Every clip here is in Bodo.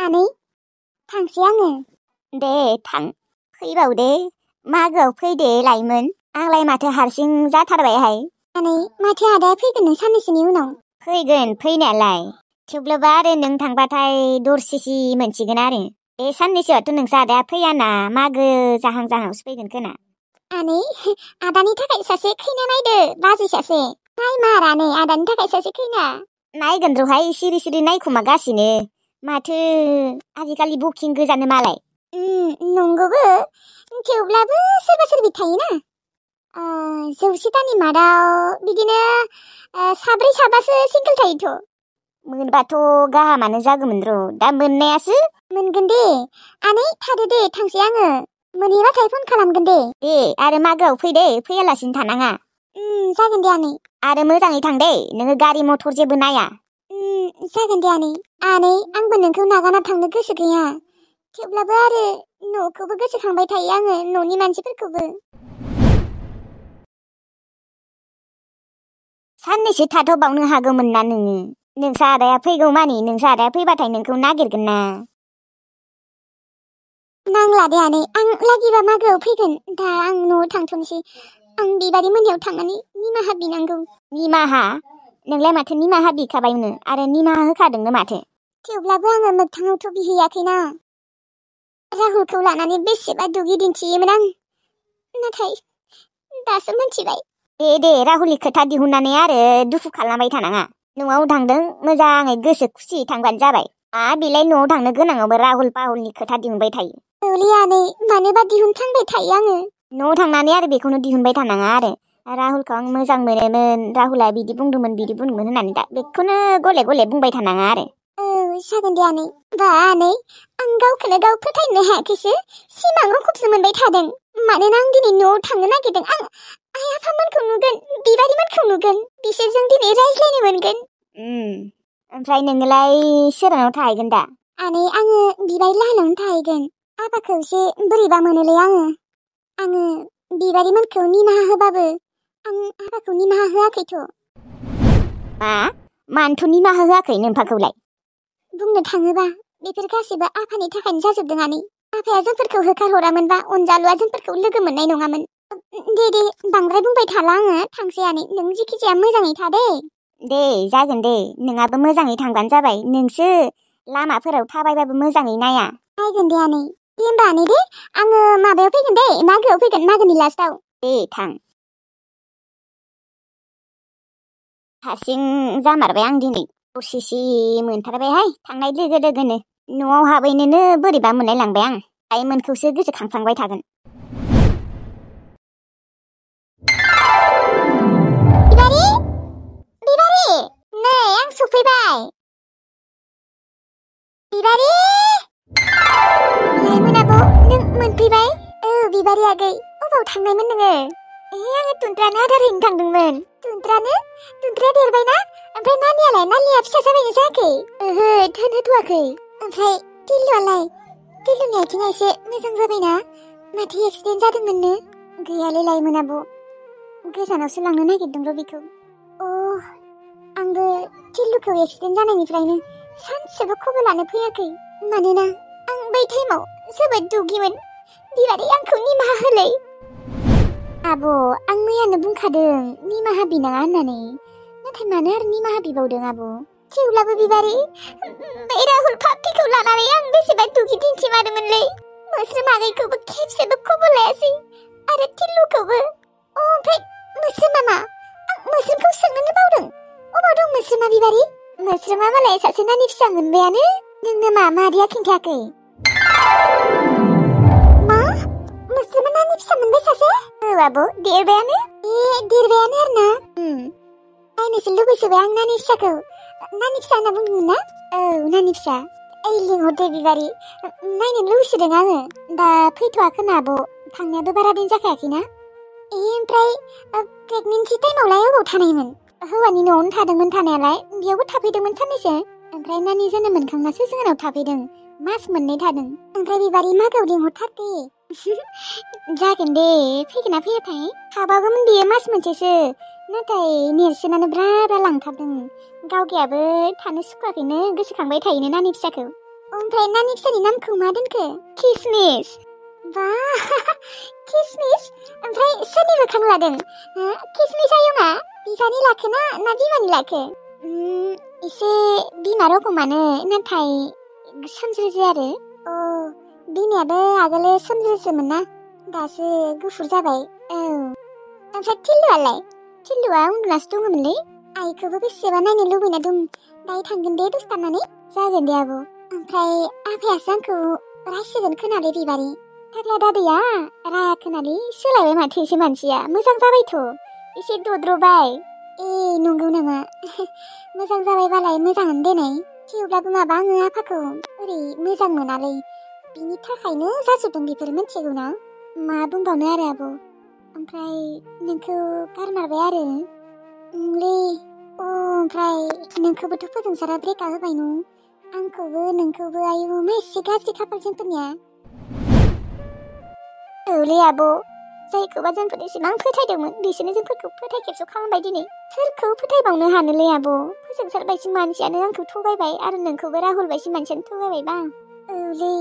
आनै थांसै आङो। दे थां फैबाव दे मागोआव फैदे लाइमोन आंलाय माथो हारसिं जाथारबायहाय। आनै माथो आदाया फैगोन नों साननैसोनि उनाव। फैगोन फैनायालाय थेवब्लाबो आरो नों थांबाथाय दरसेसि मोनसिगोन आरो बे साननैसोआथ' नोंसा आदाया फैयाना मागो जाहां जाहांसो फैगोन खोना। आनै आदानि थाखाय सासे खैना नायदो बाजै सासे नायमार आनै आदानि थाखाय सासे खैना। नायगोन र'हाय सिरि सिरि नायखुमागासिनो माथो आजिखालि बुकिं गोजानो मालाय। नंगौबो थेवब्लाबो सोरबा सोरबि थायोना 100तानि मादाव बिदिनो 3-4 सिंगोल थायोथ'। मोनबाथ' गाहामानो जागौमोन र' दा मोननायासो। मोनगोन दे आनै थादो दे थांसै आङो मोनहैबाथाय फन खालामगोन दे। दे आरो मागोआव फै दे फैयालासिनो थानाङा। जागोन दे आनै। आरो मोजाङै थां दे नोङो गारि मथर जेबो नाया। जागोन दे आनै। आनै आंबो नोंखौ नागारना थांनो गोसो गैया थेवब्लाबो आरो न'खौबो गोसोखांबाय थायो आङो न'नि मानसिफोरखौबो। साननैसो थाथ'बावनो हागौमोन ना नोङो। नोंसा आदाया फैगौ मानि नोंसा आदाया फैबाथाय नोंखौ नागिरगोन ना। नांला दे आनै आं लागिबा मागोआव फैगोन दा आं न'आव थांथ'नोसै। आं बिबारि मोननियाव थांनानै निमाहा बिनांगौ। निमाहा? नोंलाय माथो निमाहा बिखाबायनो आरो निमाहा होखादोंनो माथो। थेवब्लाबो आङो मोगथाङावथ' बिहैयाखैना। राहुलखौ लानानै बेसेबा दुगि दिन्थियोमोन आं नाथाय दासो मोनथिबाय। दे राहुलनि खोथा दिहुननानै आरो दुखु खालामबाय थानाङा। न'आव थांदों मोजाङै गोसो खुसियै थांबानो जाबाय। बेलाय न'आव थांनो गोनाङावबो राहुल पाहुलनि खोथा दिहुनबाय थायो। औलै आनै मानोबा दिहुनफ्लांबाय थायो आङो। न'आव थांनानै आरो बेखौनो दिहुनबाय थानाङा आरो राहुलखौ आं मोजां मोनोमोन राहुला बिदि बुंदोंमोन होननानै दा बेखौनो गले गले बुंबाय थानाङा आरो। जागोन दे आनै। बा आनै आं गावखौनो गाव फोथायनो हायाखैसो सिमां रखमसो मोनबाय थादों। मानोना आं दिनै न'आव थांनो नागिरदों आं आइ आफामोनखौ नुगोन बिबारिमोनखौ नुगोन बिसोरजों दिनै रायज्लायनो मोनगोन। ओमफ्राय नोङोलाय सोरनाव थाहैगोन दा? आनै आङो बिबारि लाहानावनो थाहैगोन। आफाखौ एसे बोरैबा मोनोलै आङो बिबारिमोनखौ निमाहा होबाबो आं आफाखौ निमाहा होआखैथ'। मानोथ' निमाहा होआखै नोम्फाखौलाय? बुंनो थाङोबा बेफोर गासैबो आफानि थाखायनो जाजोबदों आनै। आफाया जोंफोरखौ होखारहरामोनबा अनजालुआ जोंफोरखौ लोगो मोननाय नङामोन। दे बांद्राय बुंबाय थाला आङो थांसै आनै नों जिखिजाया मोजाङै था दे। दे जागोन दे नोंहाबो मोजाङै थांबानो जाबाय नोंसो लामाफोराव थाबायबाबो मोजाङै नाया। नायगोन दे आनै। दे होमबा आनै दे आङो माबायाव फैगोन दे मागोआव फैगोन मागोनि लास्टाव। दे थां। हारसिं जामारबाय आं दिनै दरसेसि मोनथारबायहाय थांनाय लोगो लोगोनो न'आव हाबैनोनो बोरैबा मोनलाय लांबाय आं आइमोनखौसो गोसोखांफ्लांबाय थागोन। बिबारि नै आं सफैबाय। बिबारि लाइमोन आब' नों मोनफैबाय? औ बिबारि आगै अबाव थांनायमोन नोङो? आङो तुनत्रानो आदार हैनो थांदोंमोन। तुनत्राया देरबायना? ओमफ्राय नानिया फिसा जाबायना जायाखै? ओहो होथ'वाखै। ओमफ्राय टिल्लुनि आथिङा एसे मोजां जाबायना? माथो एक्सिडेन्ट जादोंमोननो? गैयालै लाइमोन आब' गोजानावसो लांनो नागिरदों र' बेखौ। आंबो टिल्लुखौ एक्सिडेन्ट जानायनिफ्रायनो सानसेबो खबर लानो फैयाखै मानोना आं बै टाइमाव जोबोद दुगिमोन। बिबारि आंखौ निमाहा होलै। आब' आं मैयानो बुंखादों निमाहा बिनाङा होननानै नाथाय मानो आरो निमाहा बिबावदों आब'? थेवब्लाबो बिबारि बै राहुल पाप्पिखौ लानानै आं बेसेबा दुगि दिन्थिमारोमोनलै। मोस्रोम आगैखौबो खेबसेबो खबर लायासै आरो टिल्लुखौबो। ओमफ्राय मोस्रोमा मा? आं मोस्रोमखौ सोंनोनो बावदों। अबाव दं मोस्रोमा बिबारि? मोस्रोमा मालाय सासे नानि फिसा मोनबायानो। नोंनो मा मादैया खिन्थायाखै? मा? मोस्रोमा नानि फिसा मोनबाय सासे? औ आब' देरबायानो। देरबायानो आरोना? नायनोसो लुबैसोबाय आं नानि फिसाखौ। नानि फिसा होनना बुंदोंमोन ना? औ नानि फिसा। लिंहरदो बिबारि नायनो लुबैसोदों आङो। दा फैथ'वाखोना आब' थांनायाबो बारा दिन जाखायाखैना? ओमफ्राय प्रेगनेन्सि टाइमावलाय अबाव थानायमोन? हौवानि न'आवनो थादोंमोन थानायालाय बेयावबो थाफैदोंमोन साननैसो। ओमफ्राय नानि जोनोम मोनखांनासो जोंनाव थाफैदों। मास मोननै थादों। ओमफ्राय बिबारि मागोआव लिंहरथार दे। जागोन दे फैगोन ना फैयाथाय? थाबावगौमोन बियो मास मोनसेसो नाथाय नेरसोनानो ब्रा लांथारदों। गावगायाबो थानो सुखुवाखैनो गोसोखांबाय थायोनो नानि फिसाखौ। ओमफ्राय नानि फिसानि नामखौ मा दोनखो? किसमिस। बा किसमिस? ओमफ्राय सोरनि मोखां लादों? किसमिस आयंआ बिफानि लाखोना ना बिमानि लाखो? एसे बिमा रखमानो नाथाय सोमज्रोज्रो आरो। बिमायाबो आगोलो सोमज्रोज्रोमोन ना, दासो गुफुर जाबाय। औ। ओमफ्राय टिल्लुआलाय? टिल्लुआ उन्दुनासो दङमोनलै। आइखौबो बेसेबा नायनो लुबैना दं। दायो थांगोन दे दसे थानानै। जागोन दे आब'। ओमफ्राय आफायासो आंखौ रायसिगोन खोनालै बिबारि। फाग्ला दादैया राया खोनालै, सोलायबाय माथो एसे मानसिया। मोजां जाबायथ', एसे दद्रबाय। नंगौ नामा? मोजां जाबायबालाय मोजाङानो देनाय। थेवब्लाबो माबा आङो आफाखौ ओरै मोजां मोनालै। बिनि थाखायनो जाजोबदों बेफोर, मिथिगौ ना? मा बुंबावनो आरो आब'। ओमफ्राय नोंखौ गारमारबाय आरो लै। ओमफ्राय नोंखौबोथ' फोजोंसारा ब्रेकआप होबाय न'? आंखौबो नोंखौबो आयु मा एसे गाज्रि खाफाल जोंफोरनिया। औलै आब', जायखौबा जोंफोर एसेबां फोथायदोंमोन बिसोरनो जोंफोरखौ फोथाय खेबस' खालामबाय दिनै। सोरखौ फोथायबावनो हानोलै आब'? फोजोंसारबायसि मानसियानो आंखौ थगायबाय आरो नोंखौबो राहुल बायसि मानसियानो थगायबायबा। औलै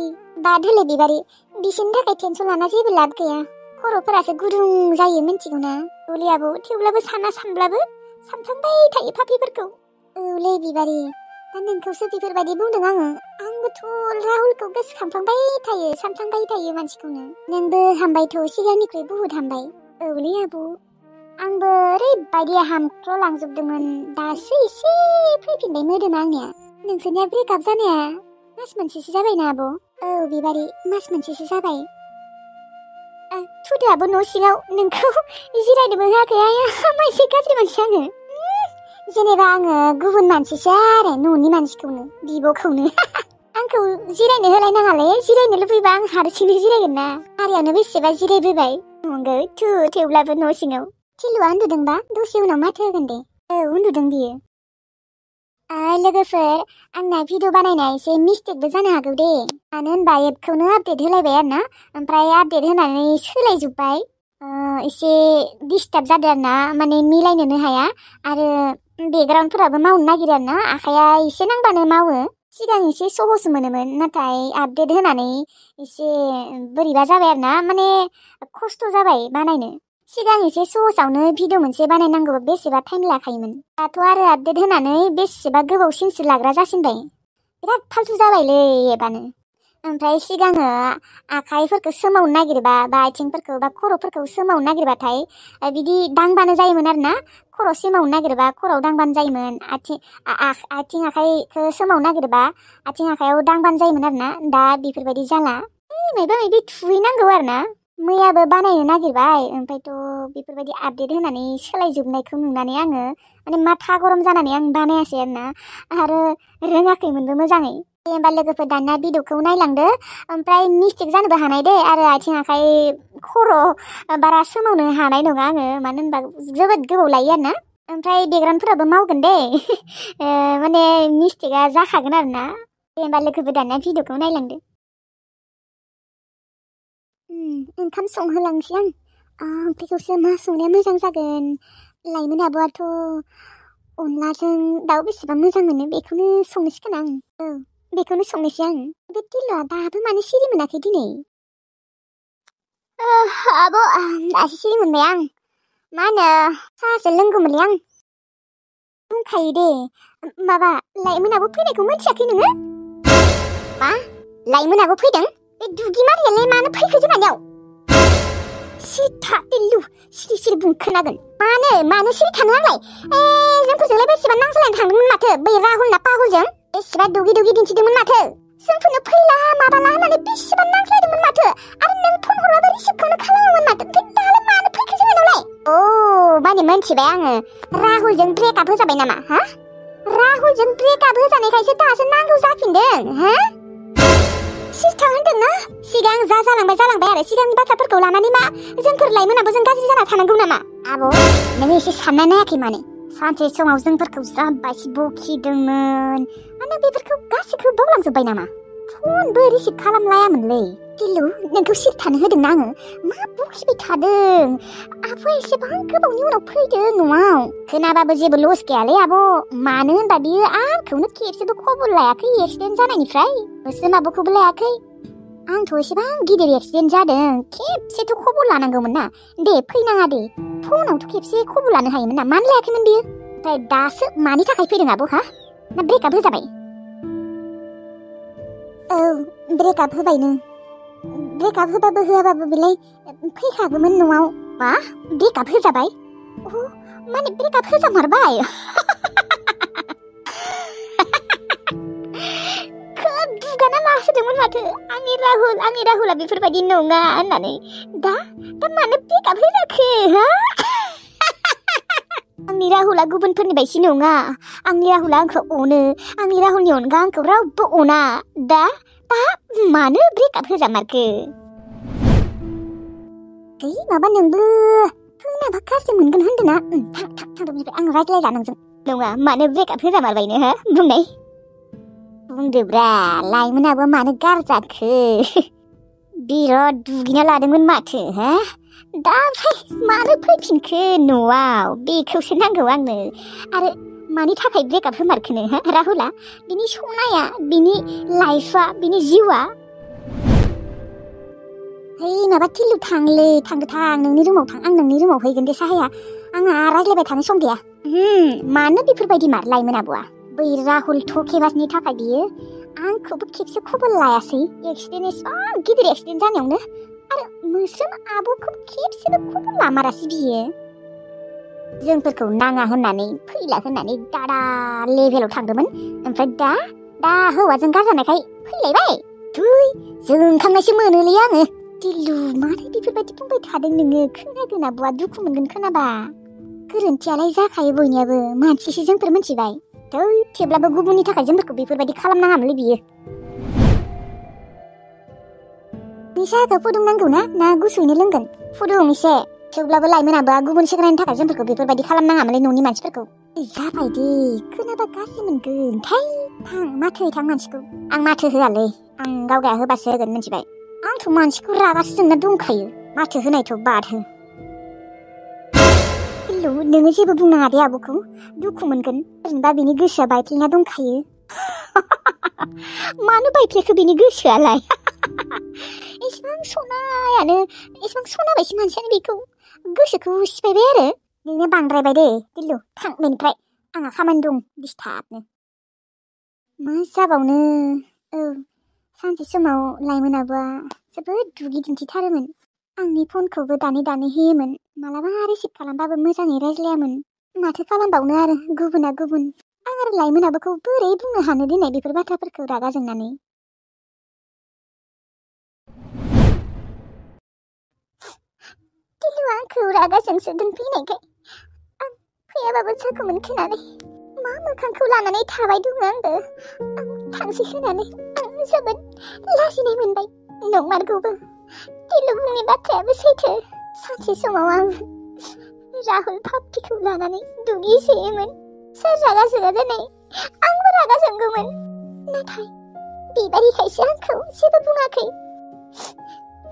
बाद होले बिबारि, बिसोरनि थाखाय टेनसन लाना जेबो लाब गैया। खर'फोरासो गुदुं जायो, मिथिगौ ना? औलै आब', थेवब्लाबो सानब्लाबो सानफ्लांबाय थायो फाफ्लिफोरखौ। औलै बिबारि, दा नोंखौसो बेफोरबायदि बुंदों आङो। आंबोथ' राहुलखौ गोसोखांफ्लांबाय थायो, सानफ्लांबाय थायो मानसिखौनो। नोंबो हामबायथ' सिगांनिख्रुइ बुहुद हामबाय। औलै आब', आंबो ओरैबायदि हामख्ल'लांजोबदोंमोन, दासो एसे फैफिनबाय मोदोमा आंनिया। नोंसोरनिया ब्रेकआप जानाया मास मोनसेसो जाबायना आब'? औ बिबारि, मास मोनसेसो जाबाय। थुदो आब' न' सिङाव, नोंखौ जिरायनोबो होआखै। आया मा एसे गाज्रि मानसि आङो। जेनेबा आङो गुबुन मानसिसो आरो, न'नि मानसिखौनो, बिब'खौनो। आंखौ जिरायनो होलायनाङालै, जिरायनो लुबैबा आं हारसिंनो जिरायगोन ना। हारियावनो बेसेबा जिरायबोबाय। नंगौ थेवब्लाबो न' सिङाव। टिल्लुआ उन्दुदोंबा दसे उनाव माथो होगोन दे। औ उन्दुदों बियो। लोगोफोर, आंना भिडिअ बानायनाया एसे मिस्टेकबो जानो हागौ दे। मानो होनबा एपखौनो आपडेट होलायबाय आरो ना, ओमफ्राय आपडेट होनानै सोलायजोब्बाय। एसे डिस्टार्ब जादों आरो ना, माने मिलायनोनो हाया। आरो बेकग्राउन्डफोराबो मावनो नागिरो आरो ना, आखाइया एसे नांबानो मावो। सिगां एसे सहस मोनोमोन, नाथाय आपडेट होनानै एसे बोरैबा जाबाय आरो ना, माने खस्थ' जाबाय बानायनो। सिगां एसे सहसावनो भिडिअ मोनसे बानायनांगौबा बेसेबा टाइम लाखायोमोन। दाथ' आरो आपडेट होनानै बेसेबा गोबावसिनसो लाग्रा जासिनबाय। बिराद फाल्थु जाबायलै एबानो। ओमफ्राय सिगाङो आखाइफोरखौ सोमावनो नागिरबा बा आथिंफोरखौ बा खर'फोरखौ सोमावनो नागिरबाथाय बिदि दांबानो जायोमोन आरो ना। खर' सोमावनो नागिरबा खर'आव दांबानो जायोमोन। आथिं आखाइखौ सोमावनो नागिरबा आथिं आखाइयाव दांबानो जायोमोन आरो ना। दा बेफोरबायदि जाला। मायबा मायबि थुहैनांगौ आरो ना। मैयाबो बानायनो नागिरबाय, ओमफ्रायथ' बेफोरबायदि आपडेट होनानै सोलायजोबनायखौ नुनानै आङो माने माथा गरम जानानै आं बानायासै आरो ना, आरो रोङाखैमोनबो मोजाङै। दे होमबा लोगोफोर, दाना भिडिअखौ नायलांदो। ओमफ्राय मिस्टेक जानोबो हानाय दे, आरो आथिं आखाइ खर' बारा सोमावनो हानाय नङा आङो, मानो होनबा जोबोद गोबाव लायो आरो ना। ओमफ्राय बेकग्राउन्डफोराबो मावगोन दे। माने मिस्टेकआ जाखागोन आरो ना। दे होमबा लोगोफोर, दाना भिडिअखौ नायलांदो। ओंखाम संहोलांसै आं। ओंख्रिखौसो मा संनाया मोजां जागोन। लाइमोन आब'आथ' अनलाजों दाउ बेसेबां मोजां मोनो, बेखौनो संनोसै खोना आं। औ, बेखौनो संनोसै आं। बे टिल्लुआ दाबो मानो सिरि मोनाखै दिनै? आब', दासो सिरि मोनबाय आं। मा होनो, साहासो लोंगौमोनलै आं। बुंखायो दे। माबा, लाइमोन आब' फैनायखौ मिथियाखै नोङो? मा? लाइमोन आब' फैदों? बे दुगिमारियालाय मानो फैखो जोंहानियाव? सिथा टिल्लु, सिरि बुं खोनागोन। मानो सिरि थानो आंलाय? जोंफोरजोंलाय बेसेबां नांज्लायनो थांदोंमोन माथो, बै राहुल ना पाहुलजों। बेसेबा दुगि दिन्थिदोंमोन माथो। जोंफोरनो फैला माबाला होननानै बेसेबां नांज्लायदोंमोन माथो। आरो नों फन हरबाबो रिसिभखौनो खालामामोन माथो। दालाय मानो फैखो जोंहानावलाय? माने मोनथिबाय आङो। राहुलजों ब्रेकआप होजाबाय नामा? राहुलजों ब्रेकआप होजानायखायसो दासो नांगौ जाफिनदों? सिथा होनदोंना? सिगां जालांबाय आरो सिगांनि बाथ्राफोरखौ लानानै मा जोंफोर लाइमोन आब'जों गाज्रि जाना थानांगौ नामा? आब', नों एसे सानना नायाखै माने? सानसे समाव जोंफोरखौ जाबायसि बखिदोंमोन, माने बेफोरखौ गासैखौबो बावलांजोब्बाय नामा? फनबो रिसिभ खालामलायामोनलै। दिलु नोंखौ सिरि थानो होदोंना आङो मा बखिबाय थादों आब'आ एसेबां गोबावनि उनाव फैदों न'आव खोनाबाबो जेबो लस गैयालै आब' मानो होनबा बियो आंखौनो खेबसेबो खबर लायाखै एक्सिडेन्ट जानायनिफ्राय मोस्रोम आब'खौबो लायाखै आंथ' एसेबां गिदिर एक्सिडेन्ट जादों खेबसेथ' खबर लानांगौमोन ना दे फैनाङा दे फनावथ' खेबसे खबर लानो हायोमोन ना मानो लायाखैमोन बियो ओमफ्राय दासो मानि थाखाय फैदों आब' हा ना ब्रेकआप होजाबाय औ ब्रेकआप होबायनो ब्रेकआप होबाबो होआबाबो बेलाय फैखागौमोन न'आव मा ब्रेकआप होजाबाय माने ब्रेकआप होजामारबाय खोब दुगाना लासोदोंमोन माथो आंनि राहुला बेफोरबायदि नङा होननानै दा मानो ब्रेकआप होजाखो हा आंनि राहुला गुबुनफोरनि बायदि नङा आंनि राहुला आंखौ अनो आंनि राहुलनि अनगा आंखौ रावबो अना दा मानो ब्रेकआप होजामारखो माबा नोंबो खोनाबा गाज्रि मोनगोन होनदोंना थांदो बिनिफ्राय आं रायज्लायला नोंजों नङा मानो ब्रेकआप होजामारबायनो हा बुंनाय बुंदोब्रा लाइमोनाबो मानो गारजाखो बिराद दुगैना लादोंमोन माथो हा दा ओमफ्राय मानो फैफिनखो न'आव बेखौसो नांगौ आंनो आरो मानि थाखाय ब्रेकआप होमारखोनो हा राहुला बिनि सनाया बिनि लाइफआ बिनि जिउआ माबा थिलु थांदो थां नोंनि रुमाव थां आं नोंनि रुमाव हैगोन दे साहाया आंहा रायज्लायबाय थानो सम गैया मानो बेफोरबायदि मार लाइमोन आब'आ बै राहुल थकेबासनि थाखाय बियो आंखौबो खेबसे खबर लायासै एक्सिडेन्ट एसेबां गिदिर एक्सिडेन्ट जानायावनो आरो मोस्रोम आब'खौ खेबसेबो खबर लामारासै बियो जोंफोरखौ नाङा होननानै फैला होननानै दादा लेभेलाव थांदोंमोन ओमफ्राय दा हौवाजों गारजानायखाय फैलायबाय जोंखांनायसो मोनोलै आङो दिलु मानो बेफोरबायदि बुंबाय थादों नोङो खोनागोन आब'आ दुखु मोनगोन खोनाबा गोरोन्थियालाय जाखायो बयनियाबो मानसिसो जोंफोर मिथिबाय थेवब्लाबो गुबुननि थाखाय जोंफोरखौ बेफोरबायदि खालामनाङामोनलै बियो साहाखौ फुदुंनांगौ ना गुसुयैनो लोंगोन फुदुं एसे थेवब्लाबो लाइमोनाबो गुबुन सेंग्रानि थाखाय जोंफोरखौ बेफोरबायदि खालामनाङामोनलै न'नि मानसिफोरखौ जाबाय दे खोनाबा गाज्रि मोनगोन थां माथो थां मानसिखौ आं माथो होआलै आं गावगाया होबासो होगोन मिथिबाय आंथ' मानसिखौ रागासो जोंना दंखायो माथो होनायथ' बाद हो नोङो जेबो बुंनाङा दे आब'खौ दुखु मोनगोन ओरैनोबा बिनि गोसोआ बायफ्लेना दंखायो मानो बायफ्लेखो बिनि गोसोआलाय एसेबां सना बायदि मानसियानो बेखौ गोसोखौ सिफायबाय आरो नोङो बांद्रायबाय दे दिल्लु थां बेनिफ्राय आंहा खामानि दं दिसथाबनो मा जाबावनो सानसे समाव लाइमोन आब'आ जोबोद दुगि दिन्थिथारोमोन आंनि फनखौबो दानै होयोमोन मालाबा रिसिभ खालामबाबो मोजाङै रायज्लायामोन माथो खालामबावनो आरो गुबुना गुबुन आं आरो लाइमोन आब'खौ बोरै बुंनो हानो दिनै बेफोर बाथ्राफोरखौ रागा जोंनानै दिलु आंखौ रागा जोंसो दोनफैनायखाय आं फैयाबाबो जागौमोन खोनानै मा मोखांखौ लानानै थाबाय दङ आंबो आं थांसै होनानै आं जोबोद लाजिनाय मोनबाय नंमारगौबो दिलु बुंनाय बाथ्रायाबो सैथो सानसे समाव आं राहुल पाप्पिखौ लानानै दुगैसोयोमोन सोर रागा जोङा दिनै आंबो रागा जोंगौमोन नाथाय बिबारिखायसो आंखौ जेबो बुङाखै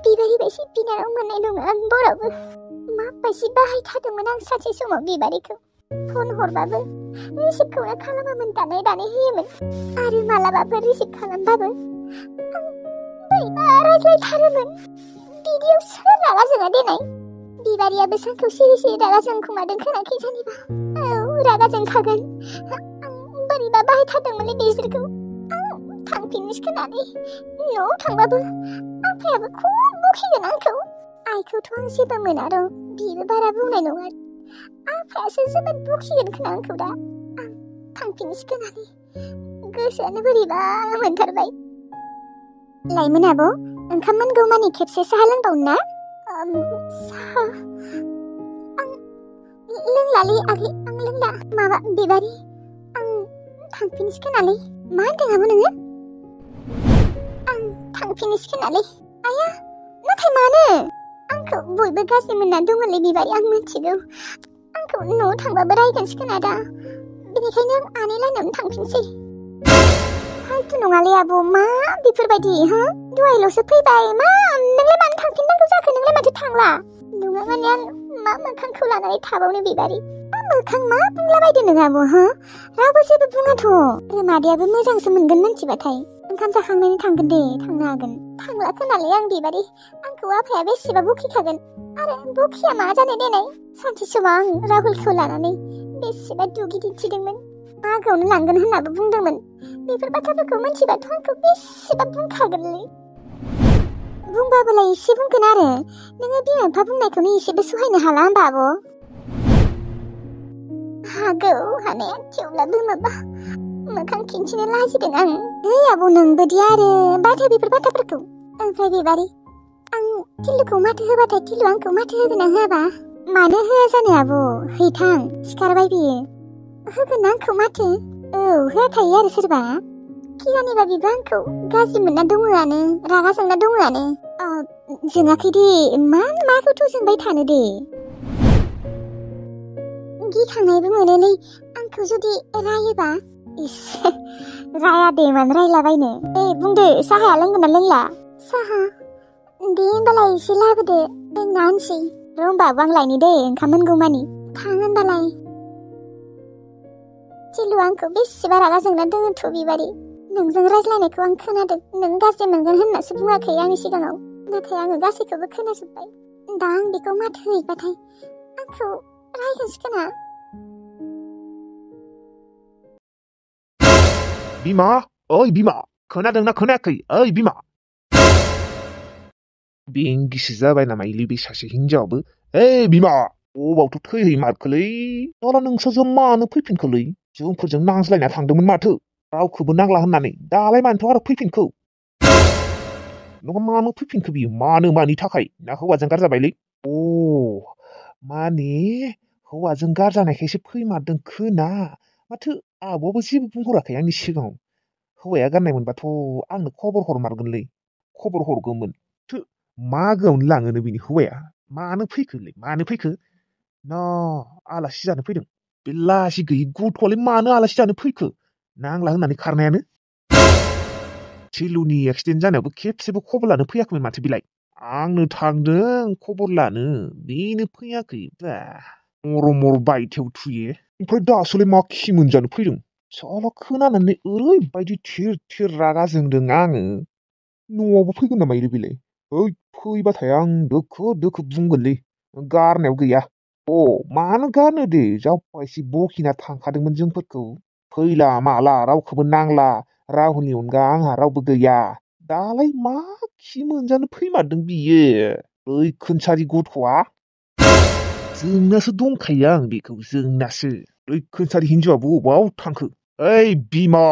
बिबारि बायदि बिनानाव मोननाय नङा आं बरावबो माबायदि बाहायथारदोंमोन आं सानसे समाव बिबारिखौ फन हरबाबो रिसिभखौनो खालामामोन दानै होयोमोन आरो मालाबाफोर रिसिभ खालामबाबो आं बोरैबा रायज्लायथारोमोन बिदियाव सोर रागा जोङा देनाय बिबारियाबो सानखौ सिरि रागा जोंखुमादों खोनाखै जानिबा रागा जोंखागोन आं बोरैबा बाहायथारदोंमोनलै बिसोरखौ आं थांफिननोसो खोनानै न'आव थांबाबो आफायाबो खम बखिगोन आंखौ आइखौथ' आं जेबो मोना दं बिबो बारा बुंनाय नङा आफायासो जोबोद बखिगोन खोना आंखौ दा आं थांफिननोसो खोनानै गोसोआनो बोरैबा मोनथारबाय लाइमोन आब' ओंखाम मोनगौ मानि खेबसे साहा लोंबावनो ना साहा आं लोंलालै आगै आं लोंला माबा बिबारि आं थांफिननोसो खोनालै मा होनदों आब' नोङो आं थांफिननोसो खोनालै आया नाथाय मानो आंखौ बयबो गाज्रि मोनना दङलै बिबारि आं मिथिगौ आंखौ न'आव थांबाबो रायगोनसो खोना दा बेनिखायनो आं आनै लायनावनो थांफिनसै फालतु नङालै आब' मा बेफोरबायदि हो दहायल'सो फैबाय मा नोंलाय मानो थांफिननांगौ जाखो नोंलाय माथो थांला नङा माने आं मा मोखांखौ लानानै थाबावनो बेबारि मा मोखां मा बुंलाबायदो नों आब' हो रावबो जेबो बुङाथ' रोमादैयाबो मोजांसो मोनगोन मिथिबाथाय ओंखाम जाखांनानै थांगोन दे थांनो हागोन थांला खोनालै आं बेबारि आंखौ आफाया बेसेबा बखिखागोन आरो बखिया मा जानो देनाय सानसे समाव आं राहुलखौ लानानै बेसेबा दुगि दिन्थिदोंमोन मागोआवनो लांगोन होननाबो बुंदोंमोन बेफोर बाथ्राफोरखौ मिथिबाथ' आंखौ बेसेबा बुंखागोनलै बुंबाबोलाय एसे बुंगोन आरो नोङो बिमा बिफा बुंनायखौनो एसेबो सहायनो हाला होमबा आब' हागौ हानाया थेवब्लाबो माबा मोखां खिन्थिनो लाजिदों आं आब' नोंबोदि आरो बाथो बेफोर बाथ्राफोरखौ ओमफ्राय बेबारि आं तिलुखौ माथो होबाथाय तिलु आंखौ माथो होगोन ना होआबा मानो होआ जानो आब' हैथां सिखारबाय बियो होगोन आंखौ माथो औ होआ थायो आरो सोरबा किरानिबा बिबो आंखौ गाज्रि मोनना दङआनो रागा जोंना दङआनो जोङाखै दे माखौथ' जोंबाय थानो दे गिखांनायबो मोनोलै आंखौ जुदि रायोबा इस राया दे मानो रायलाबायनो दे बुंदो साहाया लोंगोन ना लोंला साहा दे होनबालाय एसे लाबोदो लोंना होनसै र' होमबाबो आं लायनि दे ओंखाम मोनगौमानि थां होनबालाय तिलु आंखौ बेसेबा रागा जोंना दङथ' बेबारि नोंजों रायज्लायनायखौ आं खोनादों नों गाज्रि मोनगोन होननासो बुङाखै आंनि सिगाङाव नाथाय आङो गासैखौबो खोनाजोब्बाय दा आं बेखौ माथो हैबाथाय आंखौ रायगोनसो खोना बिमा ओइ बिमा खोनादोंना खोनायाखै ओइ बिमा बेंगिसो जाबाय नामालै बे सासे हिनजावाबो ओइ बिमा अबावथ' थैहैमारखोलै दाला नोंसोरजों मानो फैफिनखोलै जोंफोरजों नांज्लायना थांदोंमोन माथो रावखौबो नांला होननानै दालाय मानोथ' आरो फैफिनखो नङा मानो फैफिनखो बियो मानि थाखाय ना हौवाजों गारजाबायलै अ माने हौवाजों गारजानायखायसो फैमारदों खोना माथो आब'आबो जेबो बुंहराखै आंनि सिगाङाव हौवाया गारनाय मोनबाथ' आंनो खबर हरमारगोनलै खबर हरगौमोन मागोआवनो लाङोनो बिनि हौवाया मानो फैखो ना आलासि जानो फैदों बे लासि गैयि गथ'आलाय मानो आलासि जानो फैखो नांला होननानै खारनायानो थिलुनि एक्सिडेन्ट जानायावबो खेबसेबो खबर लानो फैयाखैमोन माथो बिलाय आंनो थांदों खबर लानो बेनो फैयाखै बा मर' बायथायाव थुयो ओमफ्राय दासोलाय मा खि मोनजानो फैदों साला खोनानानै ओरैबायदि थिर रागा जोंदों आङो न'आवबो फैगोन नामा बेलाय ओइ फैबाथाय आं दोखो बुंगोनलै गारनायाव गैया मानो गारनो दे जावबा एसे बखिना थांखादोंमोन जोंफोरखौ फैला माला रावखौबो नांला राहुलनि अनगा आंहा रावबो गैया दालाय मा खि मोनजानो फैमारदों बियो ओइ खोनसारि गथ'आ जोंनासो दंखायो आं बेखौ जोंनासो ओइ खोनसारि हिनजावाबो अबाव थांखो ओइ बिमा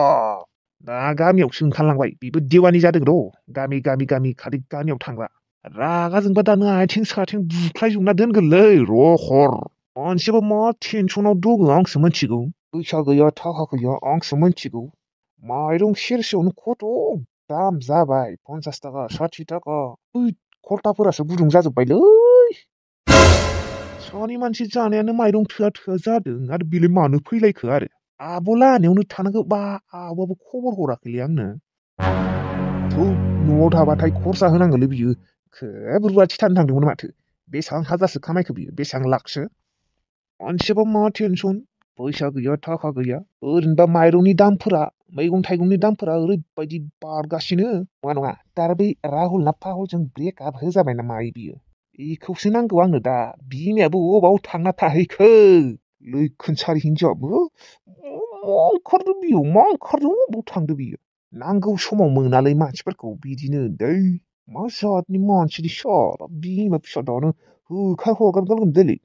दा गामियावसो ओंखारलांबाय बेबो देवानि जादों र' गामि खालि गामियाव थांग्रा रागा जोंबा दानो आथिं साथिं बुख्लायजोबना दोनगोनलै र' हर मानसियाबा मा टेनसनाव दङ आंसो मिथिगौ फैसा गैया थाखा गैया आंसो मिथिगौ माइरं सेरसेयावनो खथ' दाम जाबाय 50 थाखा 60 थाखा खलथाफोरासो गुदुं जाजोब्बायलै सानै मानसि जानायानो माइरं थोआ जादों आरो बेलाय मानो फैलायखो आरो आब' लानायावनो थानांगौ बा आब'आबो खबर हराखैलै आंनो न'आव थाबाथाय खरसा होनांगौलै बियो खोब रुवाथि थानो थांदोंमोन माथो बेसेबां हाजारसो खामायखो बियो बेसेबां लाखसो मानसियाबा मा टेनसन फैसा गैया थाखा गैया ओरैनोबा माइरंनि दामफोरा मैगं थाइगंनि दामफोरा ओरैबायदि बारगासिनो नङा दा बै राहुल ना फाहुलजों ब्रेकआप होजाबाय ना मायो बियो बेखौसो नांगौ आंनो दा बिमायाबो अबाव थांना थाहैखो लैखोनसारि हिनजावाबो मा ओंखारदों अबाव थांदो बियो नांगौ समाव मोनालै मानसिफोरखौ बिदिनो दै मा जातनि मानसिनि साला बिमा फिसा दानो होखार हरगारगोन दैलै